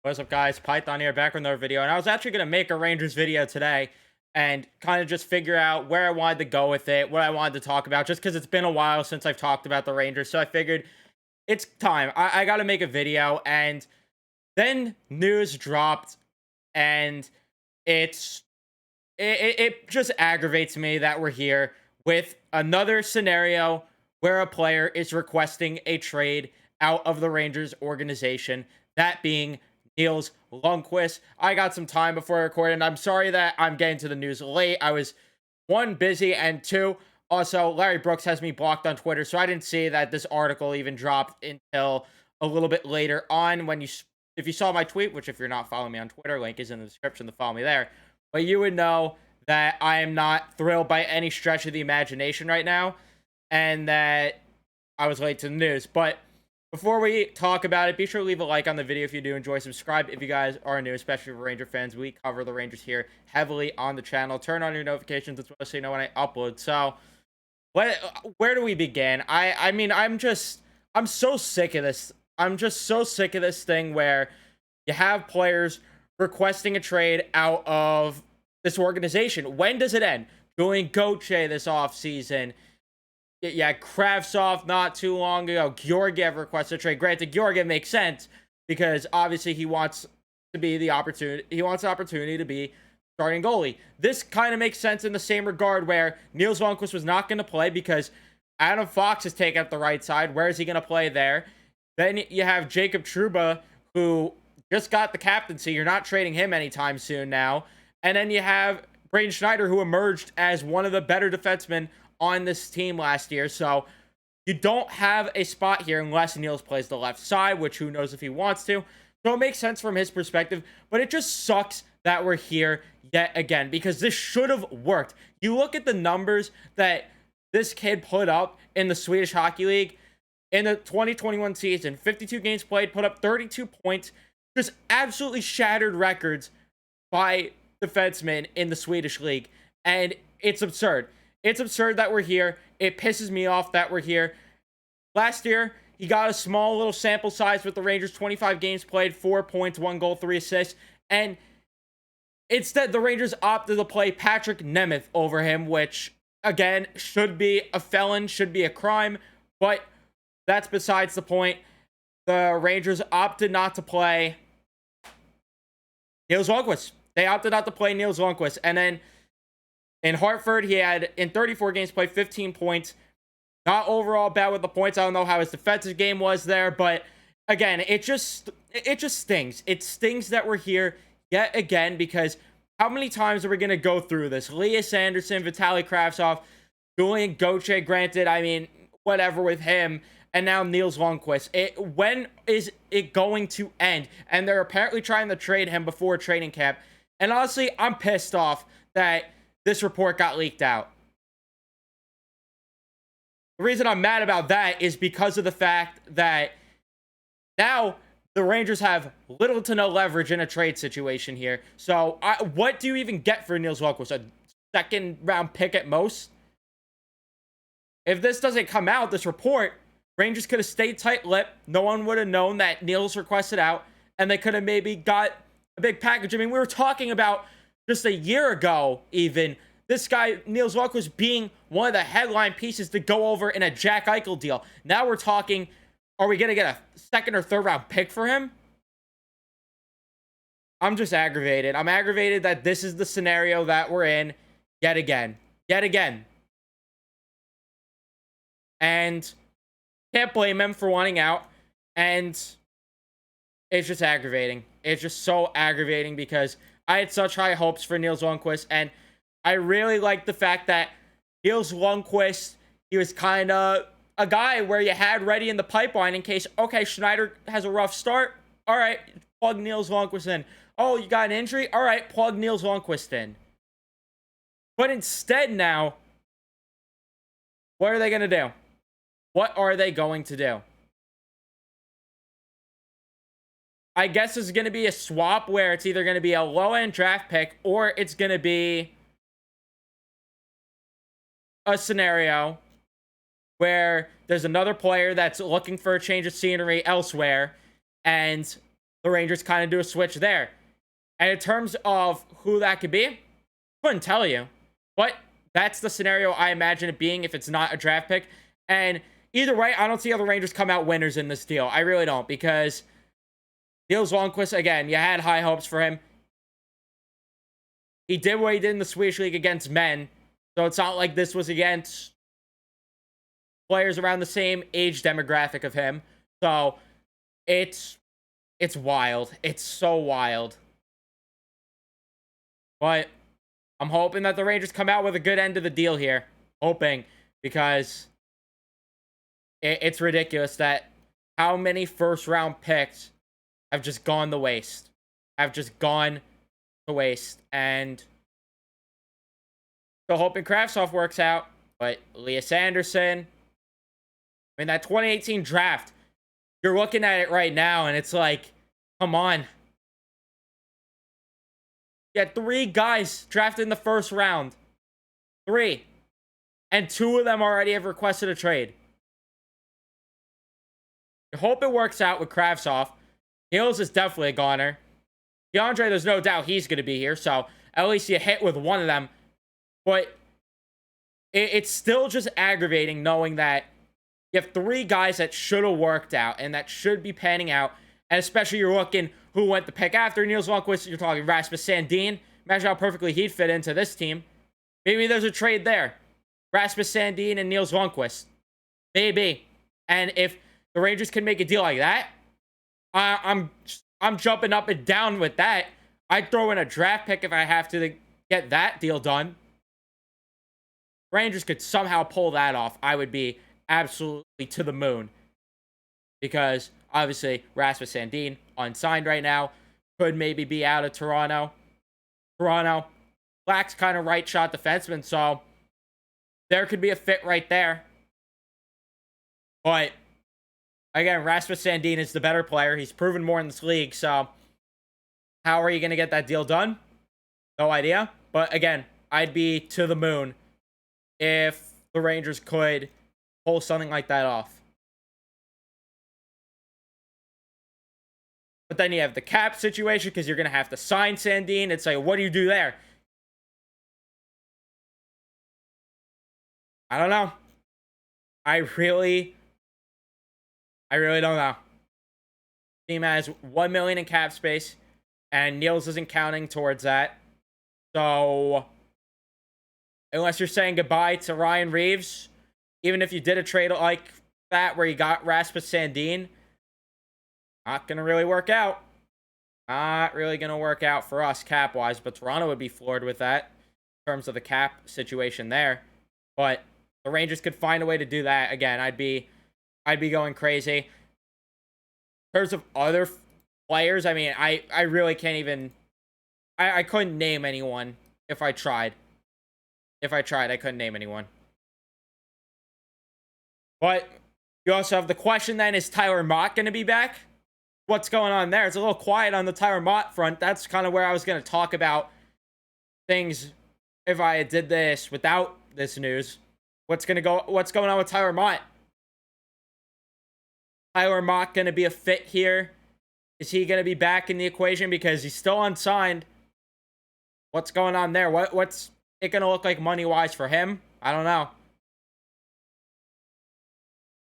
What's up, guys? Python here, back with another video. And I was actually going to make a Rangers video today and kind of just figure out where I wanted to go with it, what I wanted to talk about, just because it's been a while since I've talked about the Rangers. So I figured it's time. I got to make a video. And then news dropped, and it's it just aggravates me that we're here with another scenario where a player is requesting a trade out of the Rangers organization, that being Nils Lundkvist. I got some time before I recorded, and I'm sorry that I'm getting to the news late. I was, one, busy, and two, also, Larry Brooks has me blocked on Twitter, so I didn't see that this article even dropped until a little bit later on. If you saw my tweet, which if you're not following me on Twitter, link is in the description to follow me there. But you would know that I am not thrilled by any stretch of the imagination right now, and that I was late to the news. But before we talk about it, be sure to leave a like on the video if you do enjoy. Subscribe if you guys are new, especially for Ranger fans. We cover the Rangers here heavily on the channel. Turn on your notifications as well so you know when I upload. So, where do we begin? I mean, I'm so sick of this. I'm just so sick of this thing where you have players requesting a trade out of this organization. When does it end? Julian Gauthier this offseason. Yeah, Kravtsov not too long ago. Georgiev requested a trade. Granted, Georgiev makes sense because obviously he wants to be the opportunity. He wants the opportunity to be starting goalie. This kind of makes sense in the same regard where Nils Lundkvist was not going to play because Adam Fox is taking up the right side. Where is he going to play there? Then you have Jacob Trouba, who just got the captaincy. You're not trading him anytime soon now. And then you have Braden Schneider, who emerged as one of the better defensemen on this team last year. So you don't have a spot here unless Nils plays the left side, which who knows if he wants to. So it makes sense from his perspective, but it just sucks that we're here yet again because this should have worked. You look at the numbers that this kid put up in the Swedish Hockey League in the 2021 season. 52 games played, put up 32 points, just absolutely shattered records by defensemen in the Swedish league. And it's absurd. It's absurd that we're here. It pisses me off that we're here. Last year, he got a small little sample size with the Rangers. 25 games played, 4 points, 1 goal, 3 assists. And instead, the Rangers opted to play Patrick Nemeth over him, which, again, should be a felon, should be a crime. But that's besides the point. The Rangers opted not to play Nils Lundkvist. They opted not to play Nils Lundkvist. And then in Hartford, he had, in 34 games played, 15 points. Not overall bad with the points. I don't know how his defensive game was there. But again, it just stings. It stings that we're here yet again because how many times are we going to go through this? Elias Anderson, Vitaly Kravtsov, Julian Gauthier, granted, I mean, whatever with him. And now Nils Lundkvist. When is it going to end? And they're apparently trying to trade him before training camp. And honestly, I'm pissed off that this report got leaked out. The reason I'm mad about that is because of the fact that now the Rangers have little to no leverage in a trade situation here. So what do you even get for Nils Lundkvist? A second round pick at most? If this doesn't come out, this report, Rangers could have stayed tight-lipped. No one would have known that Nils requested out, and they could have maybe got a big package. I mean, we were talking about just a year ago, even, this guy, Nils Lundkvist, being one of the headline pieces to go over in a Jack Eichel deal. Now we're talking, are we going to get a second or third round pick for him? I'm just aggravated. I'm aggravated that this is the scenario that we're in yet again. Yet again. And can't blame him for wanting out. And it's just aggravating. It's just so aggravating because I had such high hopes for Nils Lundkvist. And I really like the fact that Nils Lundkvist, he was kind of a guy where you had ready in the pipeline in case, okay, Schneider has a rough start. All right, plug Nils Lundkvist in. Oh, you got an injury? All right, plug Nils Lundkvist in. But instead now, what are they going to do? What are they going to do? I guess it's going to be a swap where it's either going to be a low-end draft pick or it's going to be a scenario where there's another player that's looking for a change of scenery elsewhere, and the Rangers kind of do a switch there. And in terms of who that could be, couldn't tell you. But that's the scenario I imagine it being if it's not a draft pick. And either way, I don't see how the Rangers come out winners in this deal. I really don't, because Nils Lundkvist, again, you had high hopes for him. He did what he did in the Swedish League against men. So it's not like this was against players around the same age demographic of him. So it's wild. It's so wild. But I'm hoping that the Rangers come out with a good end of the deal here. Hoping, because it's ridiculous that how many first round picks have just gone to waste. Have just gone to waste. And still hoping Kravtsov works out. But Elias Anderson, I mean, that 2018 draft, you're looking at it right now, and it's like, come on. You had 3 guys drafted in the first round. 3. And 2 of them already have requested a trade. I hope it works out with Kravtsov. Nils is definitely a goner. DeAndre, there's no doubt he's going to be here, so at least you hit with one of them. But it's still just aggravating knowing that you have 3 guys that should have worked out and that should be panning out. And especially you're looking who went the pick after Nils Lundkvist. You're talking Rasmus Sandin. Imagine how perfectly he'd fit into this team. Maybe there's a trade there. Rasmus Sandin and Nils Lundkvist. Maybe. And if the Rangers can make a deal like that, I'm jumping up and down with that. I'd throw in a draft pick if I have to get that deal done. Rangers could somehow pull that off. I would be absolutely to the moon. Because, obviously, Rasmus Sandin, unsigned right now, could maybe be out of Toronto. Toronto lacks kind of right shot defenseman, so there could be a fit right there. But, again, Rasmus Sandin is the better player. He's proven more in this league, so how are you going to get that deal done? No idea. But, again, I'd be to the moon if the Rangers could pull something like that off. But then you have the cap situation because you're going to have to sign Sandin. It's like, what do you do there? I don't know. I really don't know. Team has $1 million in cap space, and Nils isn't counting towards that. So, unless you're saying goodbye to Ryan Reeves, even if you did a trade like that where you got Rasmus Sandin, not going to really work out. Not really going to work out for us cap-wise, but Toronto would be floored with that in terms of the cap situation there. But the Rangers could find a way to do that. Again, I'd be going crazy. In terms of other players, I mean, I really can't even... I couldn't name anyone if I tried. If I tried, I couldn't name anyone. But you also have the question then, is Tyler Motte going to be back? What's going on there? It's a little quiet on the Tyler Motte front. That's kind of where I was going to talk about things if I did this without this news. What's going on with Tyler Motte? Tyler Motte going to be a fit here? Is he going to be back in the equation because he's still unsigned? What's going on there? What's it going to look like money-wise for him? I don't know.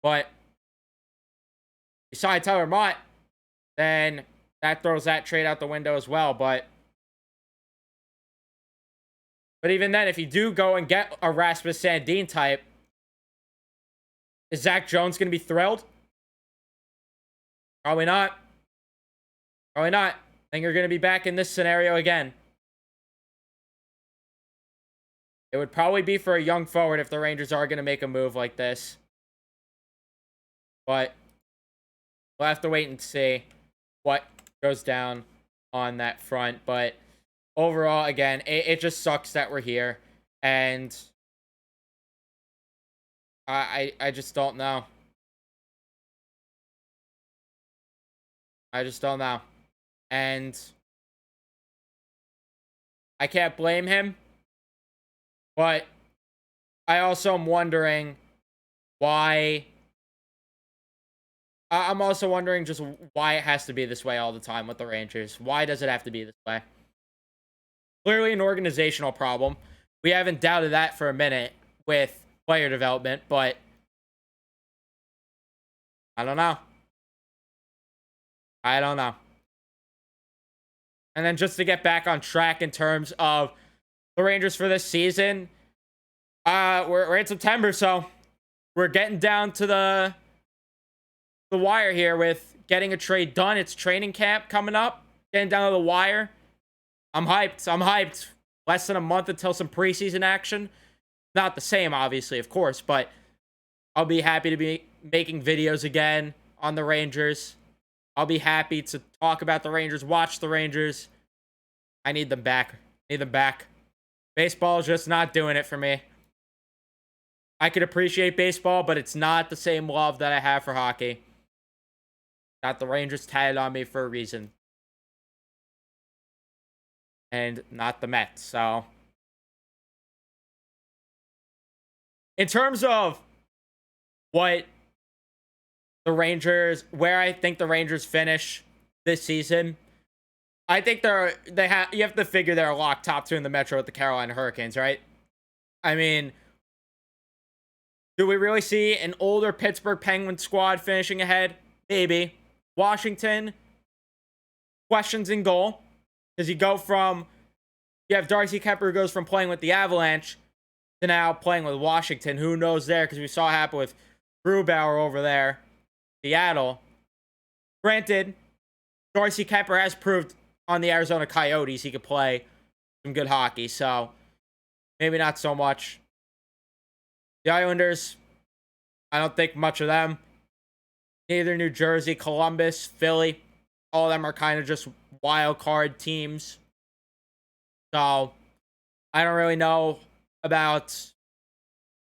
But besides Tyler Motte, then that throws that trade out the window as well. But even then, if you do go and get a Rasmus Sandin type, is Zach Jones going to be thrilled? Probably not. Probably not. I think you're going to be back in this scenario again. It would probably be for a young forward if the Rangers are going to make a move like this. But we'll have to wait and see what goes down on that front. But overall, again, it just sucks that we're here. And I just don't know. I just don't know. And I can't blame him. But I also am wondering why I'm also wondering just why it has to be this way all the time with the Rangers. Why does it have to be this way? Clearly an organizational problem. We haven't doubted that for a minute with player development, but I don't know. I don't know. And then just to get back on track in terms of the Rangers for this season, we're in September, so we're getting down to the wire here with getting a trade done. It's training camp coming up, getting down to the wire. I'm hyped. I'm hyped. Less than a month until some preseason action. Not the same, obviously, of course, but I'll be happy to be making videos again on the Rangers. I'll be happy to talk about the Rangers, watch the Rangers. I need them back. Need them back. Baseball is just not doing it for me. I could appreciate baseball, but it's not the same love that I have for hockey. Got the Rangers tatted on me for a reason. And not the Mets, so. In terms of what the Rangers, where I think the Rangers finish this season, I think you have to figure they're locked top 2 in the Metro with the Carolina Hurricanes, right? I mean, do we really see an older Pittsburgh Penguins squad finishing ahead? Maybe. Washington, questions in goal. Because you have Darcy Kemper who goes from playing with the Avalanche to now playing with Washington. Who knows there? Because we saw it happen with Grubauer over there, Seattle. Granted, Darcy Kemper has proved on the Arizona Coyotes he could play some good hockey. So, maybe not so much. The Islanders, I don't think much of them. Neither New Jersey, Columbus, Philly. All of them are kind of just wild card teams. So, I don't really know about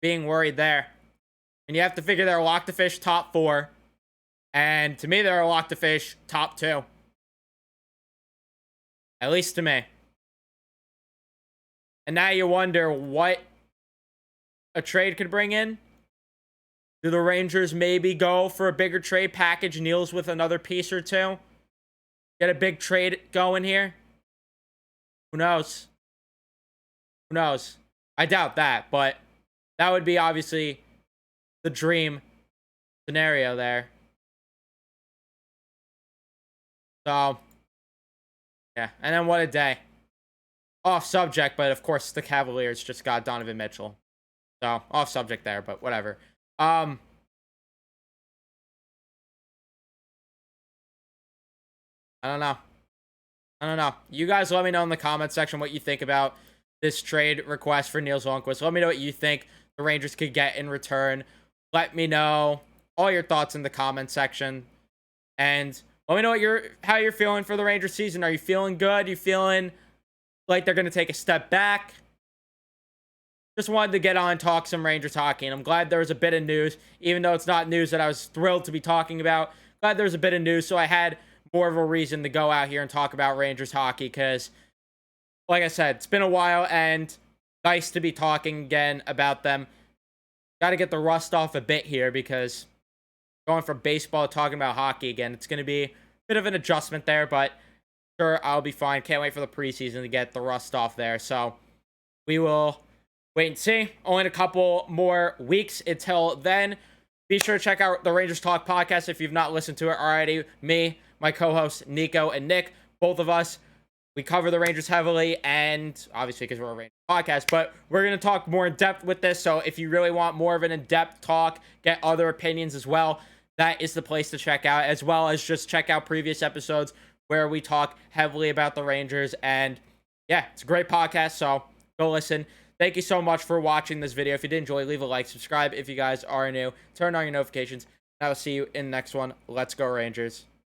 being worried there. And you have to figure they're locked to fish top 4. And to me, they're locked to fish top 2. At least to me. And now you wonder what a trade could bring in. Do the Rangers maybe go for a bigger trade package, Nils with another piece or two? Get a big trade going here? Who knows? Who knows? I doubt that, but that would be obviously the dream scenario there. So, yeah. And then what a day. Off subject, but of course the Cavaliers just got Donovan Mitchell. So, off subject there, but whatever. I don't know. I don't know. You guys let me know in the comment section what you think about this trade request for Nils Lundkvist. Let me know what you think the Rangers could get in return. Let me know all your thoughts in the comment section. And let me know how you're feeling for the Rangers season. Are you feeling good? You feeling like they're going to take a step back? Just wanted to get on and talk some Rangers hockey, and I'm glad there was a bit of news, even though it's not news that I was thrilled to be talking about. Glad there was a bit of news, so I had more of a reason to go out here and talk about Rangers hockey, because, like I said, it's been a while, and nice to be talking again about them. Got to get the rust off a bit here, because going from baseball to talking about hockey again, it's going to be a bit of an adjustment there, but sure, I'll be fine. Can't wait for the preseason to get the rust off there, so we will wait and see. Only a couple more weeks until then. Be sure to check out the Rangers Talk podcast if you've not listened to it already. Me, my co-hosts Nico and Nick, both of us, we cover the Rangers heavily, and obviously because we're a Rangers podcast, but we're going to talk more in depth with this. So if you really want more of an in-depth talk, get other opinions as well, that is the place to check out, as well as just check out previous episodes where we talk heavily about the Rangers. And yeah, it's a great podcast, so go listen. Thank you so much for watching this video. If you did enjoy, leave a like, subscribe if you guys are new, turn on your notifications, and I will see you in the next one. Let's go Rangers.